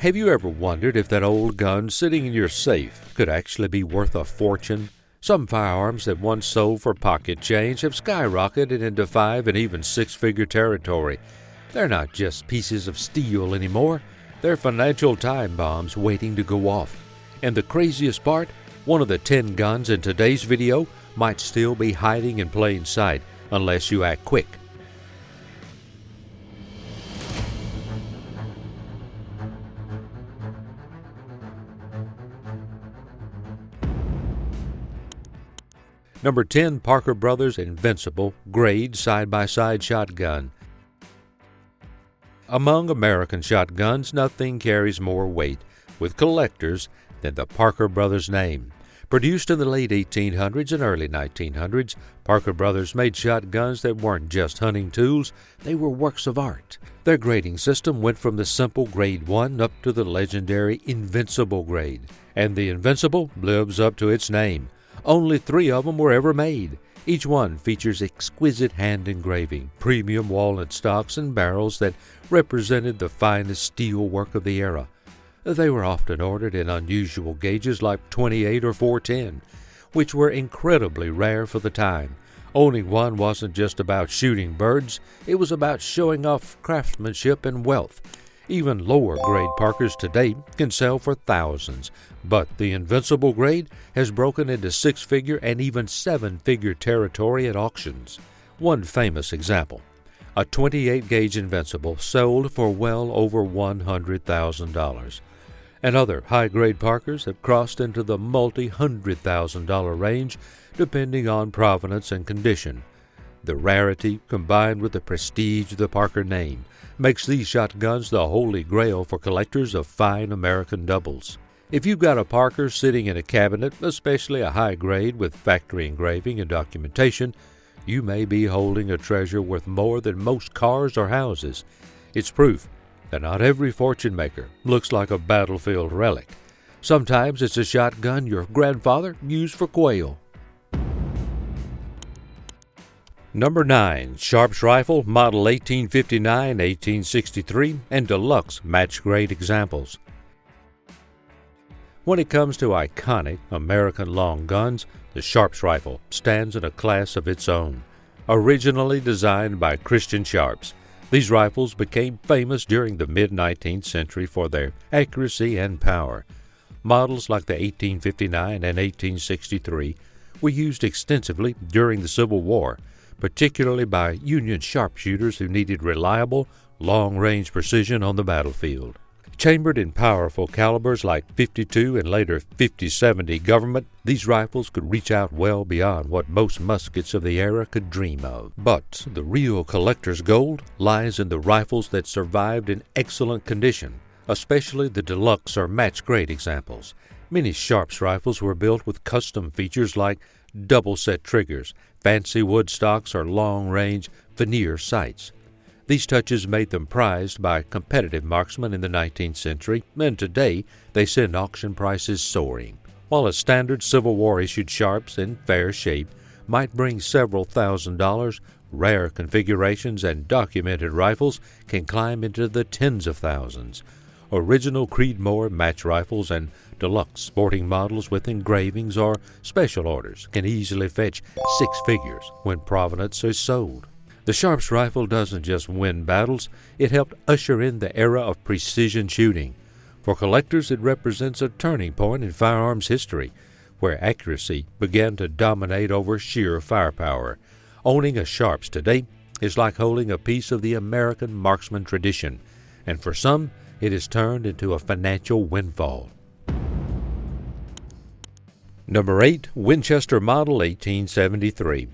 Have you ever wondered if that old gun sitting in your safe could actually be worth a fortune? Some firearms that once sold for pocket change have skyrocketed into 5 and even 6-figure territory. They're not just pieces of steel anymore. They're financial time bombs waiting to go off. And the craziest part, one of the 10 guns in today's video might still be hiding in plain sight unless you act quick. Number 10, Parker Brothers Invincible Grade Side-by-Side Shotgun. Among American shotguns, nothing carries more weight with collectors than the Parker Brothers name. Produced in the late 1800s and early 1900s, Parker Brothers made shotguns that weren't just hunting tools, they were works of art. Their grading system went from the simple Grade 1 up to the legendary Invincible grade, and the Invincible lives up to its name. Only 3 of them were ever made. Each one features exquisite hand engraving, premium walnut stocks, and barrels that represented the finest steel work of the era. They were often ordered in unusual gauges like 28 or 410, which were incredibly rare for the time. Owning one wasn't just about shooting birds, it was about showing off craftsmanship and wealth. Even lower-grade Parkers today can sell for thousands, but the Invincible grade has broken into 6-figure and even 7-figure territory at auctions. One famous example, a 28-gauge Invincible sold for well over $100,000. And other high-grade Parkers have crossed into the multi-$100,000 range depending on provenance and condition. The rarity, combined with the prestige of the Parker name, makes these shotguns the holy grail for collectors of fine American doubles. If you've got a Parker sitting in a cabinet, especially a high grade with factory engraving and documentation, you may be holding a treasure worth more than most cars or houses. It's proof that not every fortune maker looks like a battlefield relic. Sometimes it's a shotgun your grandfather used for quail. Number 9, Sharps Rifle, Model 1859, 1863, and Deluxe match-grade examples. When it comes to iconic American long guns, the Sharps Rifle stands in a class of its own. Originally designed by Christian Sharps, these rifles became famous during the mid-19th century for their accuracy and power. Models like the 1859 and 1863 were used extensively during the Civil War, particularly by Union sharpshooters who needed reliable, long-range precision on the battlefield. Chambered in powerful calibers like .52 and later .50-70 Government, these rifles could reach out well beyond what most muskets of the era could dream of. But the real collector's gold lies in the rifles that survived in excellent condition, especially the deluxe or match-grade examples. Many Sharps rifles were built with custom features like double-set triggers, fancy wood stocks, or long-range veneer sights. These touches made them prized by competitive marksmen in the 19th century, and today they send auction prices soaring. While a standard Civil War-issued Sharps in fair shape might bring several $1,000s, rare configurations and documented rifles can climb into the tens of thousands. Original Creedmoor match rifles and deluxe sporting models with engravings or special orders can easily fetch 6 figures when provenance is sold. The Sharps rifle doesn't just win battles, it helped usher in the era of precision shooting. For collectors, it represents a turning point in firearms history, where accuracy began to dominate over sheer firepower. Owning a Sharps today is like holding a piece of the American marksman tradition, and for some, it has turned into a financial windfall. Number 8, Winchester Model 1873.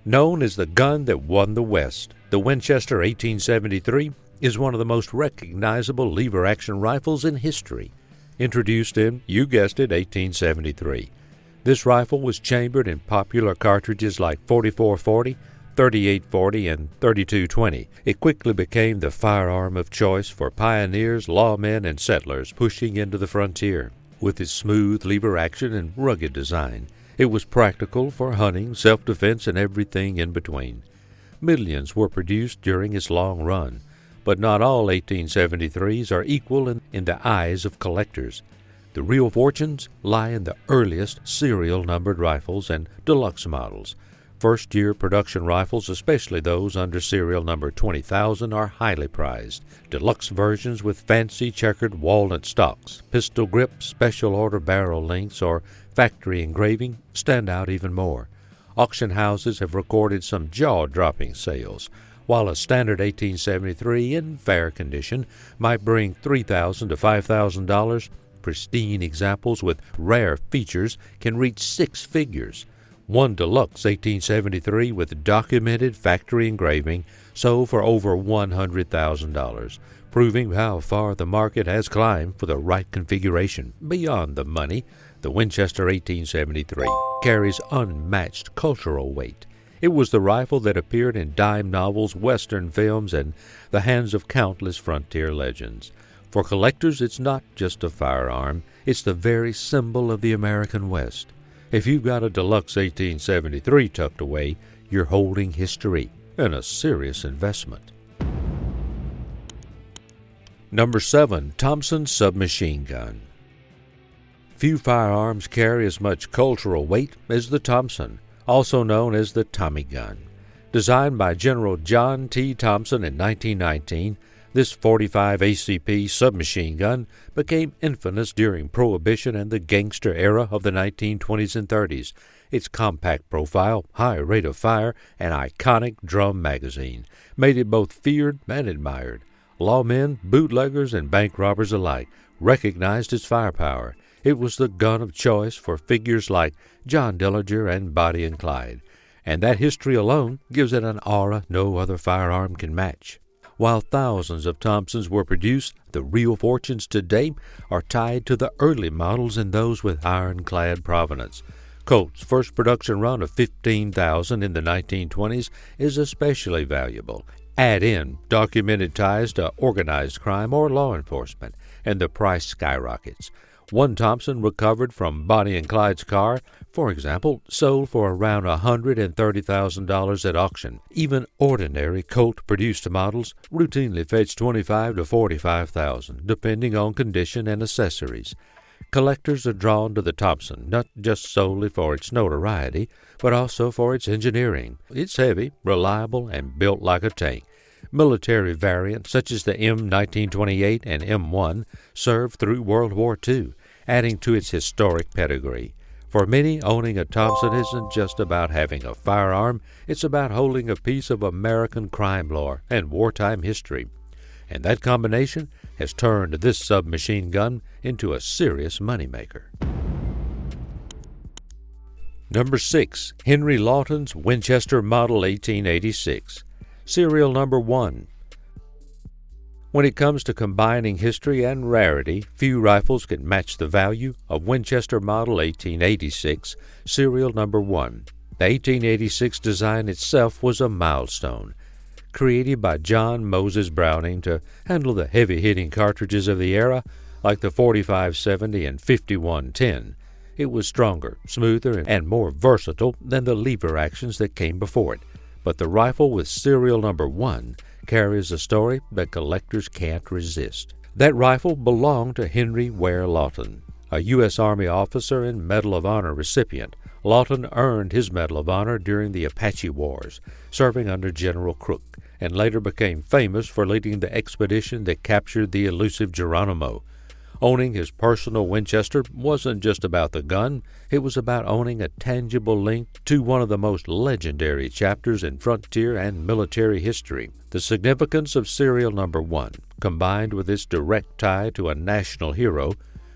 Known as the gun that won the West, the Winchester 1873 is one of the most recognizable lever-action rifles in history. Introduced in, you guessed it, 1873. This rifle was chambered in popular cartridges like .4440, .3840, and .3220. It quickly became the firearm of choice for pioneers, lawmen, and settlers pushing into the frontier. With its smooth lever action and rugged design, it was practical for hunting, self-defense, and everything in between. Millions were produced during its long run, but not all 1873s are equal in the eyes of collectors. The real fortunes lie in the earliest serial-numbered rifles and deluxe models. First-year production rifles, especially those under serial number 20,000, are highly prized. Deluxe versions with fancy checkered walnut stocks, pistol grip, special order barrel lengths, or factory engraving stand out even more. Auction houses have recorded some jaw-dropping sales, while a standard 1873 in fair condition might bring $3,000 to $5,000. Pristine examples with rare features can reach six figures. One deluxe 1873 with documented factory engraving sold for over $100,000, proving how far the market has climbed for the right configuration. Beyond the money, the Winchester 1873 carries unmatched cultural weight. It was the rifle that appeared in dime novels, Western films, and the hands of countless frontier legends. For collectors, it's not just a firearm, it's the very symbol of the American West. If you've got a deluxe 1873 tucked away, you're holding history and a serious investment. Number 7. Thompson submachine gun. Few firearms carry as much cultural weight as the Thompson, also known as the Tommy gun. Designed by General John T. Thompson in 1919, this .45 ACP submachine gun became infamous during Prohibition and the gangster era of the 1920s and 30s. Its compact profile, high rate of fire, and iconic drum magazine made it both feared and admired. Lawmen, bootleggers, and bank robbers alike recognized its firepower. It was the gun of choice for figures like John Dillinger and Bonnie and Clyde, and that history alone gives it an aura no other firearm can match. While thousands of Thompsons were produced, the real fortunes today are tied to the early models and those with ironclad provenance. Colt's first production run of 15,000 in the 1920s is especially valuable. Add in documented ties to organized crime or law enforcement, and the price skyrockets. One Thompson recovered from Bonnie and Clyde's car, for example, sold for around $130,000 at auction. Even ordinary Colt-produced models routinely fetch $25,000 to $45,000, depending on condition and accessories. Collectors are drawn to the Thompson not just solely for its notoriety, but also for its engineering. It's heavy, reliable, and built like a tank. Military variants such as the M1928 and M1 served through World War II, adding to its historic pedigree. For many, owning a Thompson isn't just about having a firearm, it's about holding a piece of American crime lore and wartime history. And that combination has turned this submachine gun into a serious moneymaker. Number 6. Henry Lawton's Winchester Model 1886. Serial number 1. When it comes to combining history and rarity, few rifles can match the value of Winchester Model 1886, Serial number 1. The 1886 design itself was a milestone. Created by John Moses Browning to handle the heavy-hitting cartridges of the era, like the 4570 and 5110, it was stronger, smoother, and more versatile than the lever actions that came before it. But the rifle with Serial number 1 carries a story that collectors can't resist. That rifle belonged to Henry Ware Lawton, a U.S. Army officer and Medal of Honor recipient. Lawton earned his Medal of Honor during the Apache Wars, serving under General Crook, and later became famous for leading the expedition that captured the elusive Geronimo. Owning his personal Winchester wasn't just about the gun, it was about owning a tangible link to one of the most legendary chapters in frontier and military history. The significance of Serial number 1, combined with its direct tie to a national hero,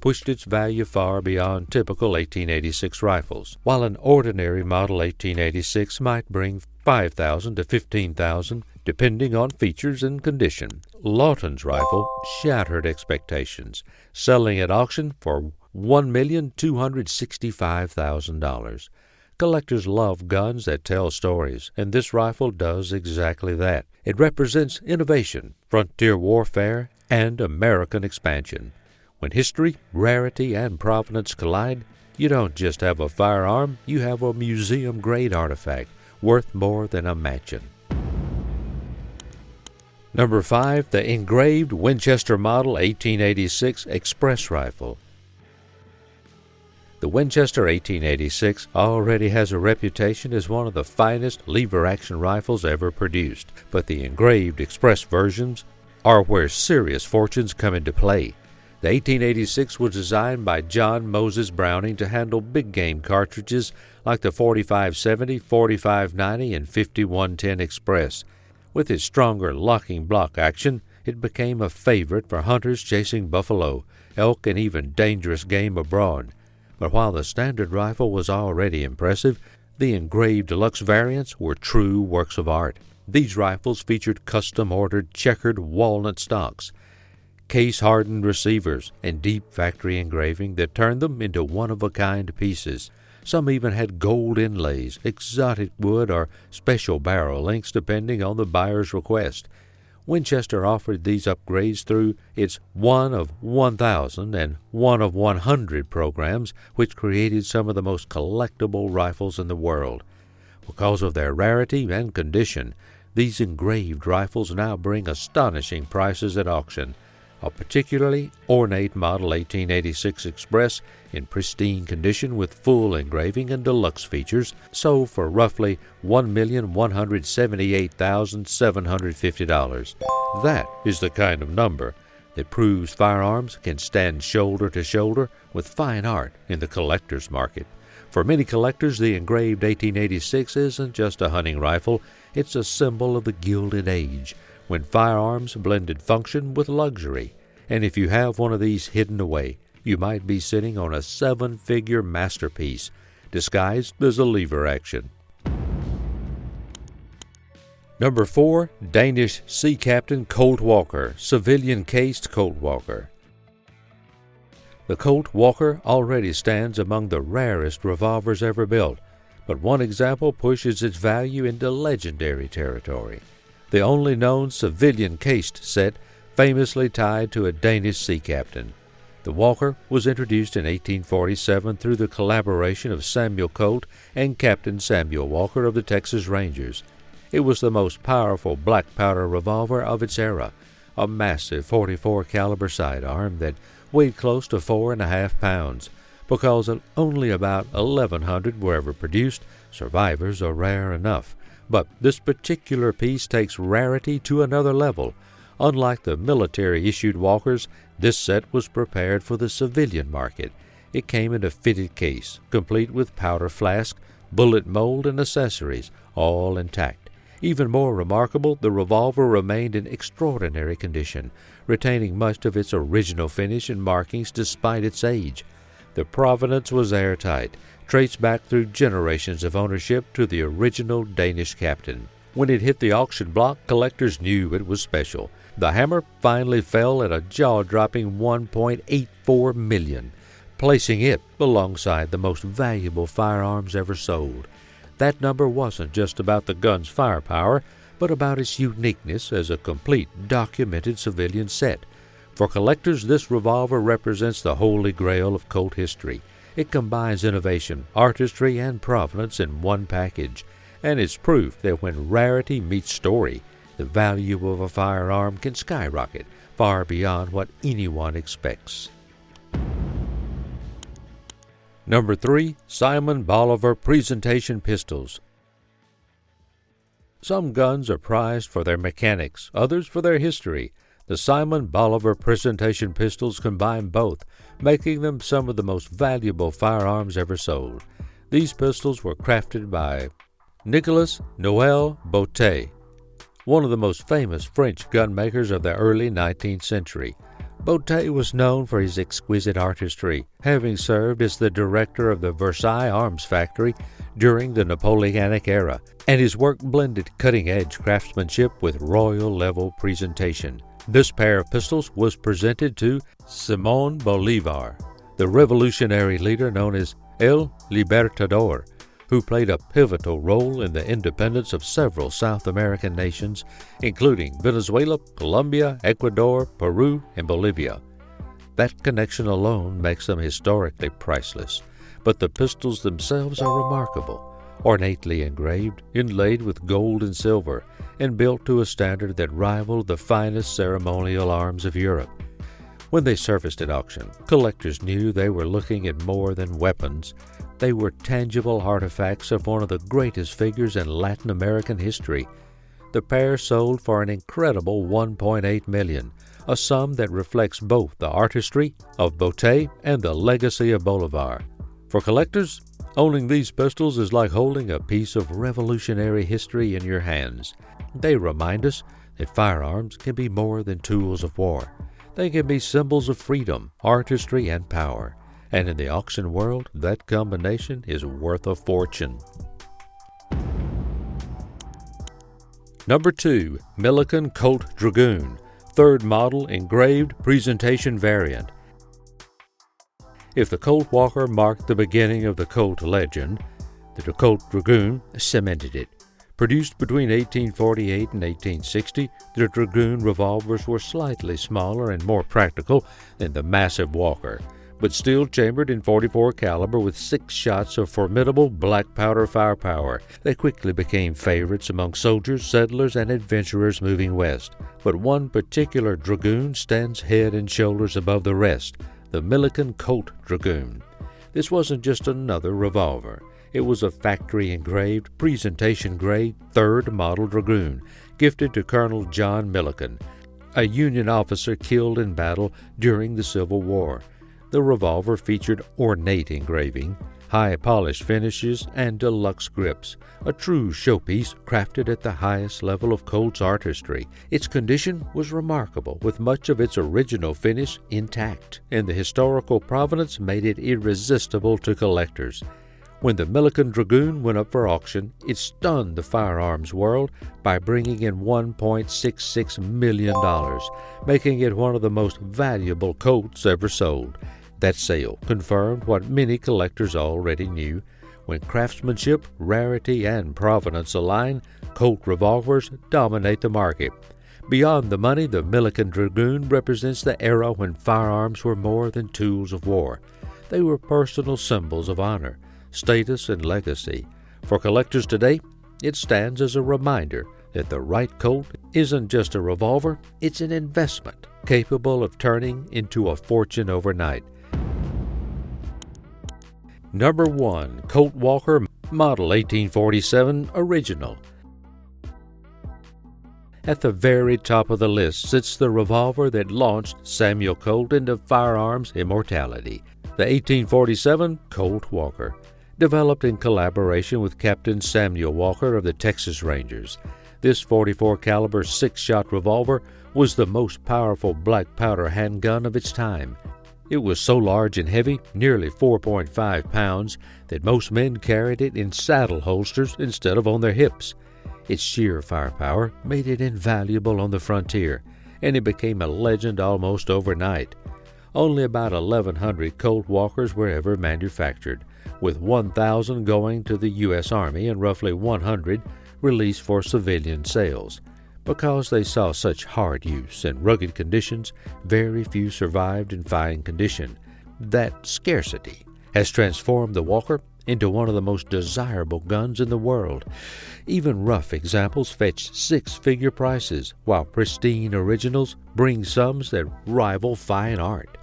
pushed its value far beyond typical 1886 rifles. While an ordinary Model 1886 might bring $5,000 to $15,000, depending on features and condition, Lawton's rifle shattered expectations, selling at auction for $1,265,000. Collectors love guns that tell stories, and this rifle does exactly that. It represents innovation, frontier warfare, and American expansion. When history, rarity, and provenance collide, you don't just have a firearm, you have a museum-grade artifact worth more than a mansion. Number 5, the Engraved Winchester Model 1886 Express Rifle. The Winchester 1886 already has a reputation as one of the finest lever-action rifles ever produced, but the engraved express versions are where serious fortunes come into play. The 1886 was designed by John Moses Browning to handle big-game cartridges like the 4570, 4590, and 5110 Express. With its stronger locking block action, it became a favorite for hunters chasing buffalo, elk, and even dangerous game abroad. But while the standard rifle was already impressive, the engraved deluxe variants were true works of art. These rifles featured custom-ordered checkered walnut stocks, case-hardened receivers, and deep factory engraving that turned them into one-of-a-kind pieces. Some even had gold inlays, exotic wood, or special barrel lengths depending on the buyer's request. Winchester offered these upgrades through its 1 of 1,000 and 1 of 100 programs, which created some of the most collectible rifles in the world. Because of their rarity and condition, these engraved rifles now bring astonishing prices at auction. A particularly ornate Model 1886 Express in pristine condition with full engraving and deluxe features sold for roughly $1,178,750. That is the kind of number that proves firearms can stand shoulder to shoulder with fine art in the collector's market. For many collectors, the engraved 1886 isn't just a hunting rifle, it's a symbol of the Gilded Age, when firearms blended function with luxury. And if you have one of these hidden away, you might be sitting on a 7-figure masterpiece, disguised as a lever action. Number 4, Danish Sea Captain Colt Walker, civilian-cased Colt Walker. The Colt Walker already stands among the rarest revolvers ever built, but one example pushes its value into legendary territory. The only known civilian-cased set famously tied to a Danish sea captain. The Walker was introduced in 1847 through the collaboration of Samuel Colt and Captain Samuel Walker of the Texas Rangers. It was the most powerful black powder revolver of its era, a massive 44 caliber sidearm that weighed close to 4.5 pounds. Because only about 1,100 were ever produced, survivors are rare enough. But this particular piece takes rarity to another level. Unlike the military-issued Walkers, this set was prepared for the civilian market. It came in a fitted case, complete with powder flask, bullet mold, and accessories, all intact. Even more remarkable, the revolver remained in extraordinary condition, retaining much of its original finish and markings despite its age. The provenance was airtight, traced back through generations of ownership to the original Danish captain. When it hit the auction block, collectors knew it was special. The hammer finally fell at a jaw-dropping $1.84 million, placing it alongside the most valuable firearms ever sold. That number wasn't just about the gun's firepower, but about its uniqueness as a complete, documented civilian set. For collectors, this revolver represents the holy grail of Colt history. It combines innovation, artistry, and provenance in one package, and it's proof that when rarity meets story, the value of a firearm can skyrocket far beyond what anyone expects. Number 3, Simon Bolivar Presentation Pistols. Some guns are prized for their mechanics, others for their history. The Simon Bolivar Presentation Pistols combine both, making them some of the most valuable firearms ever sold. These pistols were crafted by Nicolas Noël Botet, one of the most famous French gunmakers of the early 19th century. Botet was known for his exquisite artistry, having served as the director of the Versailles Arms Factory during the Napoleonic era, and his work blended cutting-edge craftsmanship with royal-level presentation. This pair of pistols was presented to Simón Bolivar, the revolutionary leader known as El Libertador, who played a pivotal role in the independence of several South American nations, including Venezuela, Colombia, Ecuador, Peru, and Bolivia. That connection alone makes them historically priceless, but the pistols themselves are remarkable. ornately engraved, inlaid with gold and silver, and built to a standard that rivaled the finest ceremonial arms of Europe. When they surfaced at auction, collectors knew they were looking at more than weapons. They were tangible artifacts of one of the greatest figures in Latin American history. The pair sold for an incredible $1.8 million, a sum that reflects both the artistry of Boté and the legacy of Bolivar. For collectors, owning these pistols is like holding a piece of revolutionary history in your hands. They remind us that firearms can be more than tools of war. They can be symbols of freedom, artistry, and power. And in the auction world, that combination is worth a fortune. Number 2. Millikin Colt Dragoon, third model engraved presentation variant. If the Colt Walker marked the beginning of the Colt legend, the Colt Dragoon cemented it. Produced between 1848 and 1860, the Dragoon revolvers were slightly smaller and more practical than the massive Walker, but still chambered in .44 caliber with 6 shots of formidable black powder firepower. They quickly became favorites among soldiers, settlers, and adventurers moving west. But one particular Dragoon stands head and shoulders above the rest, the Millikin Colt Dragoon. This wasn't just another revolver. It was a factory-engraved, presentation-grade, third-model Dragoon, gifted to Colonel John Millikin, a Union officer killed in battle during the Civil War. The revolver featured ornate engraving, high-polished finishes, and deluxe grips, a true showpiece crafted at the highest level of Colt's artistry. Its condition was remarkable, with much of its original finish intact, and the historical provenance made it irresistible to collectors. When the Millikin Dragoon went up for auction, it stunned the firearms world by bringing in $1.66 million, making it one of the most valuable Colts ever sold. That sale confirmed what many collectors already knew. When craftsmanship, rarity, and provenance align, Colt revolvers dominate the market. Beyond the money, the Millikin Dragoon represents the era when firearms were more than tools of war. They were personal symbols of honor, status, and legacy. For collectors today, it stands as a reminder that the right Colt isn't just a revolver, it's an investment capable of turning into a fortune overnight. Number 1. Colt Walker, Model 1847 Original. At the very top of the list sits the revolver that launched Samuel Colt into firearms immortality, the 1847 Colt Walker. Developed in collaboration with Captain Samuel Walker of the Texas Rangers, this .44 caliber 6-shot revolver was the most powerful black powder handgun of its time. It was so large and heavy, nearly 4.5 pounds, that most men carried it in saddle holsters instead of on their hips. Its sheer firepower made it invaluable on the frontier, and it became a legend almost overnight. Only about 1,100 Colt Walkers were ever manufactured, with 1,000 going to the U.S. Army and roughly 100 released for civilian sales. Because they saw such hard use and rugged conditions, very few survived in fine condition. That scarcity has transformed the Walker into one of the most desirable guns in the world. Even rough examples fetch 6-figure prices, while pristine originals bring sums that rival fine art.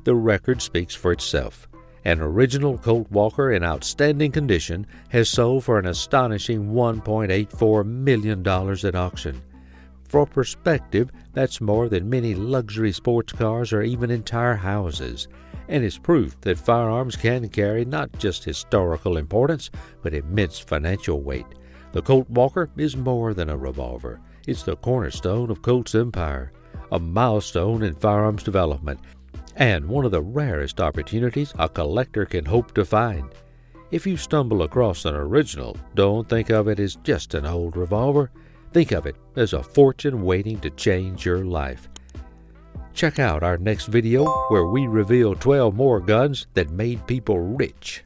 The record speaks for itself. An original Colt Walker in outstanding condition has sold for an astonishing $1.84 million at auction. For perspective, that's more than many luxury sports cars or even entire houses, and is proof that firearms can carry not just historical importance, but immense financial weight. The Colt Walker is more than a revolver. It's the cornerstone of Colt's empire, a milestone in firearms development, and one of the rarest opportunities a collector can hope to find. If you stumble across an original, don't think of it as just an old revolver. Think of it as a fortune waiting to change your life. Check out our next video where we reveal 12 more guns that made people rich.